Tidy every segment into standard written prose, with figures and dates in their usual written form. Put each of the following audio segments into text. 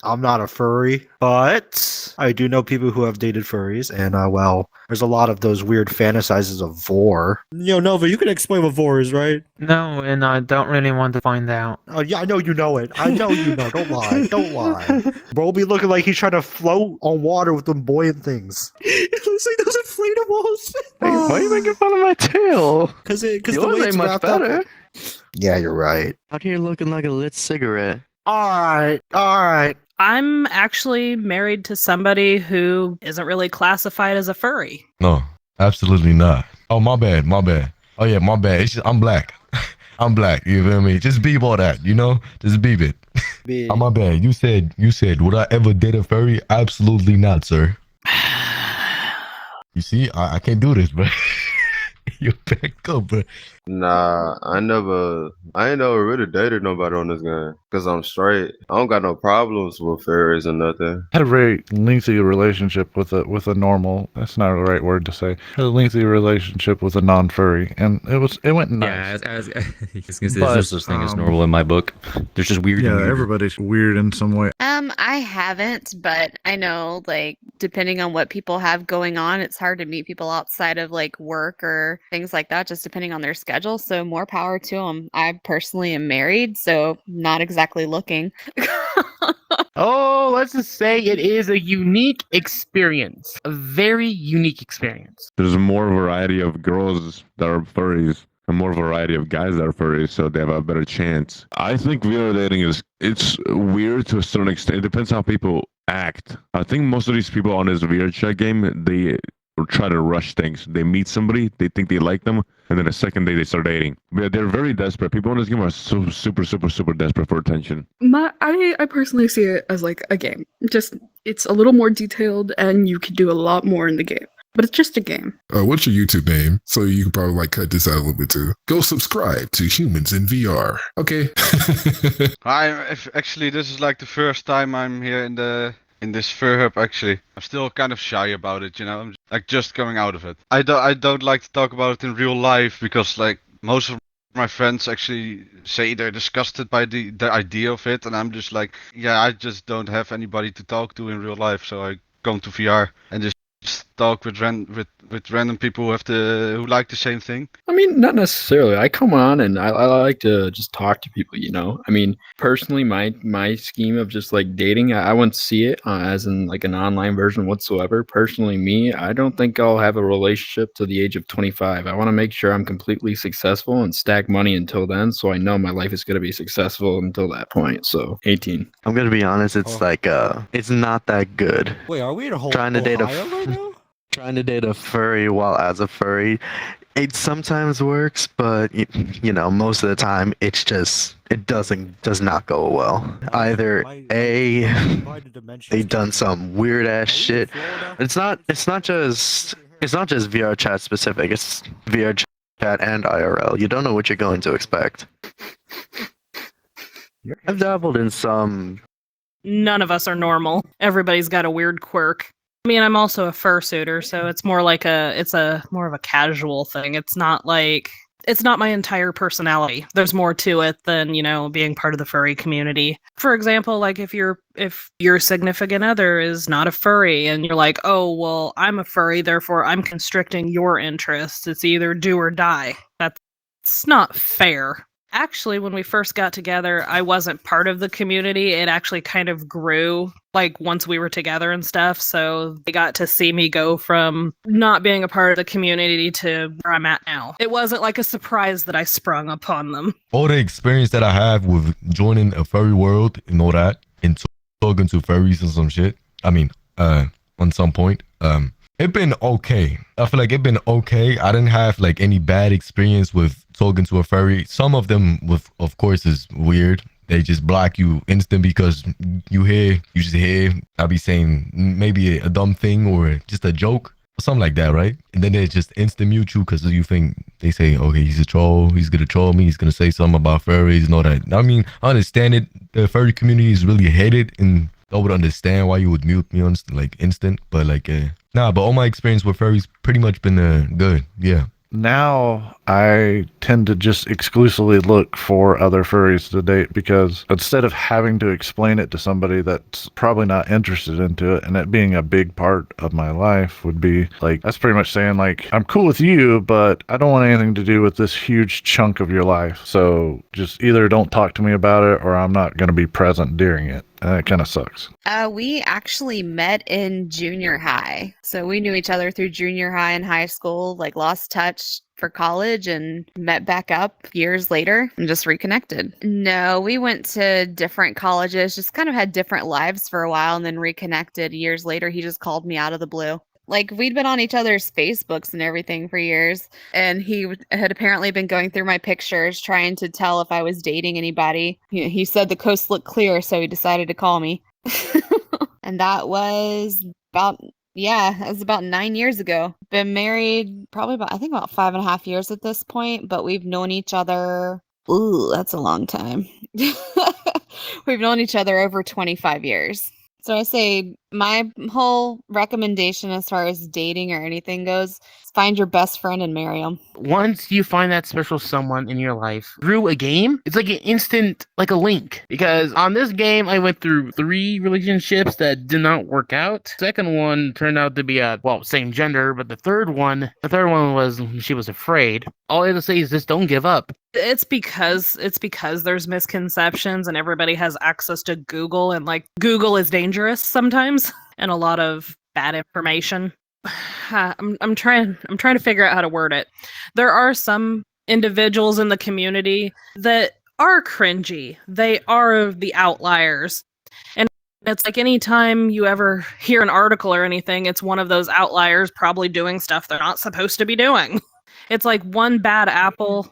I'm not a furry, but I do know people who have dated furries, and well, there's a lot of those weird fantasizes of vor. Nova, you can explain what vor is, right? No, and I don't really want to find out. Oh yeah, I know you know it. I know you know. Don't lie. Don't lie. Bro will be looking like he's trying to float on water with them buoyant things. It looks like those inflatables. Hey, why are you making fun of my tail? Because the Yours way it's ain't much wrapped better. up. Yeah, you're right. Out here looking like a lit cigarette. All right. I'm actually married to somebody who isn't really classified as a furry. No, absolutely not. Oh, my bad. Oh yeah, my bad. It's just, I'm black. I'm black. You feel me? Just beep all that. Just beep it. Oh, my bad. You said. Would I ever date a furry? Absolutely not, sir. You see, I can't do this, bro. You back up, bro. Nah, I ain't never really dated nobody on this game because I'm straight. I don't got no problems with fairies or nothing. Had a very lengthy relationship with a normal. That's not the right word to say. Had a lengthy relationship with a non-furry, and it went nice. Yeah, I was gonna say, there's no such thing as normal in my book. There's just weird. Yeah, everybody's weird in some way. I haven't, but I know, like, depending on what people have going on, it's hard to meet people outside of like work or things like that, just depending on their schedule. So more power to them. I personally am married, so not exactly looking. Oh, let's just say it is a unique experience. A very unique experience. There's more variety of girls that are furries and more variety of guys that are furries, so they have a better chance. I think VR dating it's weird to a certain extent. It depends how people act. I think most of these people on this VRCHAT game, they try to rush things. They meet somebody, they think they like them, and then the second day they start dating. But they're very desperate. People in this game are so super desperate for attention. I personally see it as like a game. Just it's a little more detailed, and you can do a lot more in the game. But it's just a game. What's your YouTube name? So you can probably like cut this out a little bit too. Go subscribe to Humans in VR. Okay. Actually, this is like the first time I'm here in this fur hub. Actually, I'm still kind of shy about it. I'm like just coming out of it. I don't like to talk about it in real life because like most of my friends actually say they're disgusted by the idea of it, and I'm just like, yeah, I just don't have anybody to talk to in real life, so I come to VR and just talk with random people who like the same thing. I mean, not necessarily. I come on and I like to just talk to people, I mean, personally, my scheme of just like dating, I wouldn't see it as in like an online version whatsoever. Personally, me, I don't think I'll have a relationship to the age of 25. I want to make sure I'm completely successful and stack money until then, so I know my life is going to be successful until that point. So 18. I'm gonna be honest. It's it's not that good. Wait, are we in a whole Trying to date right now? Trying to date a furry while as a furry, it sometimes works, but most of the time it does not go well. Either they've done some weird ass shit. It's not just VRChat specific. It's VRChat and IRL. You don't know what you're going to expect. I've dabbled in some. None of us are normal. Everybody's got a weird quirk. I mean, I'm also a fursuiter, so it's more like more of a casual thing. It's not my entire personality. There's more to it than, being part of the furry community. For example, like if your significant other is not a furry and you're like, oh, well, I'm a furry, therefore I'm constricting your interests. It's either do or die. That's not fair. Actually, when we first got together, I wasn't part of the community. It actually kind of grew, like, once we were together and stuff. So they got to see me go from not being a part of the community to where I'm at now. It wasn't like a surprise that I sprung upon them. All the experience that I have with joining a furry world and all that, and talking to furries and some shit, I mean, on some point, it been okay. I feel like it been okay. I didn't have like any bad experience with talking to a furry. Some of them, of course, is weird. They just block you instant because you just hear. I'll be saying maybe a dumb thing or just a joke or something like that, right? And then they just instant mute you because you think they say, okay, he's a troll. He's gonna troll me. He's gonna say something about furries and all that. I mean, I understand it. The furry community is really hated, and I would understand why you would mute me on like instant, but like. Nah, but all my experience with furries pretty much been good. Yeah. now I tend to just exclusively look for other furries to date, because instead of having to explain it to somebody that's probably not interested into it, and it being a big part of my life would be like, that's pretty much saying like, I'm cool with you, but I don't want anything to do with this huge chunk of your life. So just either don't talk to me about it, or I'm not going to be present during it. And it kind of sucks. We actually met in junior high. So we knew each other through junior high and high school, like lost touch for college and met back up years later and just reconnected. No, we went to different colleges, just kind of had different lives for a while and then reconnected years later. He just called me out of the blue. Like, we'd been on each other's Facebooks and everything for years, and he had apparently been going through my pictures trying to tell if I was dating anybody. He said the coast looked clear, so he decided to call me. And that was about 9 years ago. Been married probably about 5.5 years at this point, but we've known each other. Ooh, that's a long time. We've known each other over 25 years. So I say my whole recommendation as far as dating or anything goes is find your best friend and marry them. Once you find that special someone in your life through a game, it's like an instant, like a link. Because on this game, I went through 3 relationships that did not work out. Second one turned out to be same gender, but the third one was she was afraid. All I have to say is just don't give up. It's because there's misconceptions and everybody has access to Google, and like Google is dangerous sometimes and a lot of bad information. I'm trying to figure out how to word it. There are some individuals in the community that are cringy. They are the outliers. And it's like anytime you ever hear an article or anything, it's one of those outliers probably doing stuff they're not supposed to be doing. It's like one bad apple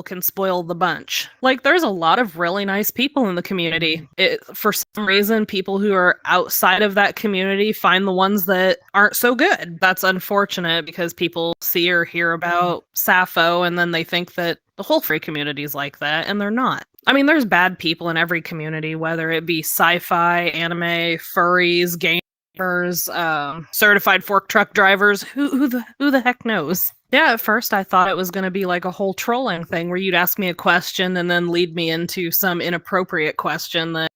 can spoil the bunch. Like, there's a lot of really nice people in the community. For some reason, people who are outside of that community find the ones that aren't so good. That's unfortunate because people see or hear about Sappho and then they think that the whole free community is like that, and they're not. I mean, there's bad people in every community, whether it be sci-fi, anime, furries, gamers, certified fork truck drivers. Who the heck knows? Yeah, at first I thought it was going to be like a whole trolling thing where you'd ask me a question and then lead me into some inappropriate question that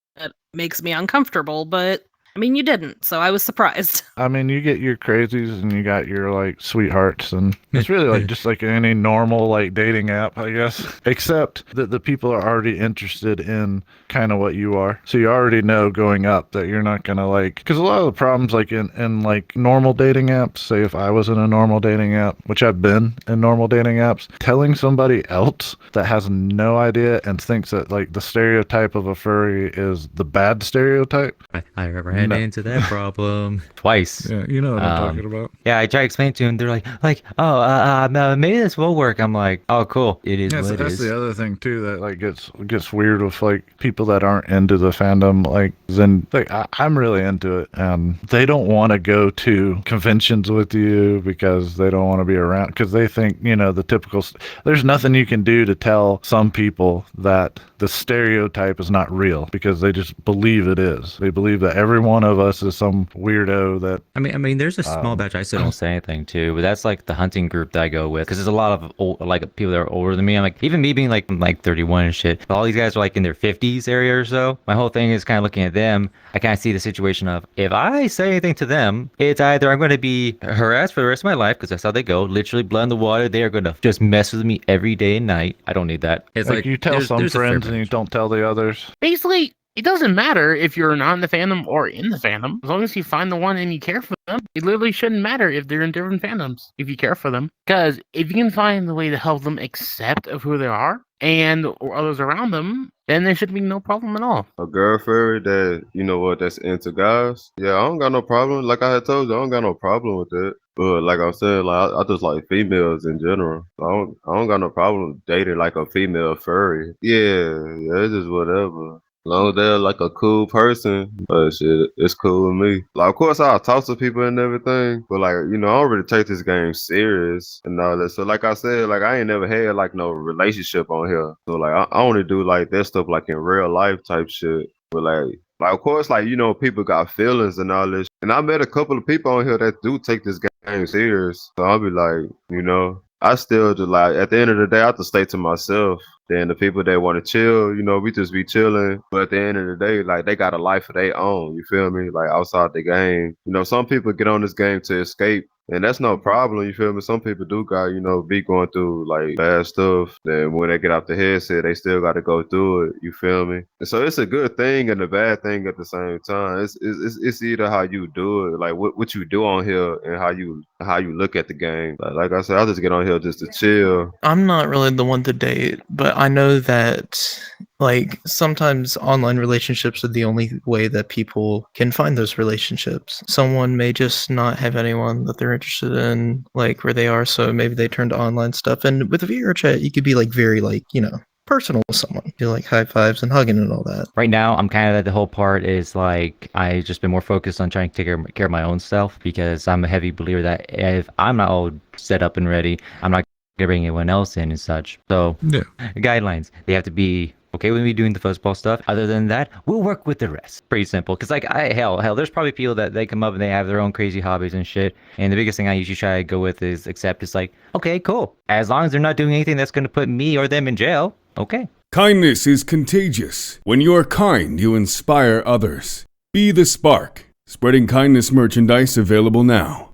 makes me uncomfortable, but I mean, you didn't, so I was surprised. I mean, you get your crazies and you got your like sweethearts, and it's really like just like any normal like dating app, I guess, except that the people are already interested in kind of what you are. So you already know going up that you're not gonna like, because a lot of the problems like in like normal dating apps, say if I was in a normal dating app, which I've been in normal dating apps, telling somebody else that has no idea and thinks that like the stereotype of a furry is the bad stereotype. I ran into that problem twice. Yeah, you know what I'm talking about. Yeah, I try to explain to them. They're like, maybe this will work. I'm like, oh, cool. It is. Yeah, what so it that's is. the other thing too that like gets weird with like people that aren't into the fandom. Like, then like I'm really into it, and they don't want to go to conventions with you because they don't want to be around, because they think the typical. There's nothing you can do to tell some people that the stereotype is not real, because they just believe it is. They believe that every one of us is some weirdo that. I mean, there's a small batch. I still don't say anything to, but that's like the hunting group that I go with, because there's a lot of like people that are older than me. I'm like, even me being like I'm like 31 and shit, but all these guys are like in their 50s area or so. My whole thing is kind of looking at them. I kind of see the situation of, if I say anything to them, it's either I'm going to be harassed for the rest of my life, because that's how they go, literally blood in the water. They are going to just mess with me every day and night. I don't need that. It's like you tell some friends and you don't tell the others. Basically, it doesn't matter if you're not in the fandom or in the fandom. As long as you find the one and you care for them, it literally shouldn't matter if they're in different fandoms, if you care for them. Because if you can find the way to help them accept of who they are and or others around them, then there should be no problem at all. A girl furry that, that's into guys. Yeah, I don't got no problem. Like I had told you, I don't got no problem with that. But like I'm saying, like I just like females in general. I don't got no problem dating like a female furry. Yeah, it's just whatever. As long as they're like a cool person, shit, it's cool with me. Like, of course, I'll talk to people and everything, but like, I don't really take this game serious and all that. So, like I said, like I ain't never had like no relationship on here. So, like, I only do like that stuff like in real life type shit. But like of course, like people got feelings and all this. And I met a couple of people on here that do take this serious. So I'll be like, I still just like at the end of the day, I have to stay to myself. Then the people that want to chill, we just be chilling. But at the end of the day, like they got a life of their own. You feel me? Like outside the game. Some people get on this game to escape. And that's no problem, you feel me? Some people do got, be going through like bad stuff. Then when they get out the headset, they still got to go through it. You feel me? And so it's a good thing and a bad thing at the same time. It's either how you do it, like what you do on here, and how you look at the game. Like I said, I just get on here just to chill. I'm not really the one to date, but I know that like sometimes online relationships are the only way that people can find those relationships. Someone may just not have anyone that they're interested in, like where they are, so maybe they turn to online stuff. And with VRChat, you could be like very like, personal with someone. You like high fives and hugging and all that. Right now, I'm kind of at the whole part is like I just been more focused on trying to take care of my own self, because I'm a heavy believer that if I'm not all set up and ready, I'm not gonna bring anyone else in and such. So guidelines, they have to be okay with me doing the football stuff. Other than that, we'll work with the rest. Pretty simple. Because like hell, there's probably people that they come up and they have their own crazy hobbies and shit. And the biggest thing I usually try to go with is accept. It's like, okay, cool. As long as they're not doing anything that's going to put me or them in jail, okay. Kindness is contagious. When you are kind, you inspire others. Be the spark. Spreading kindness merchandise available now.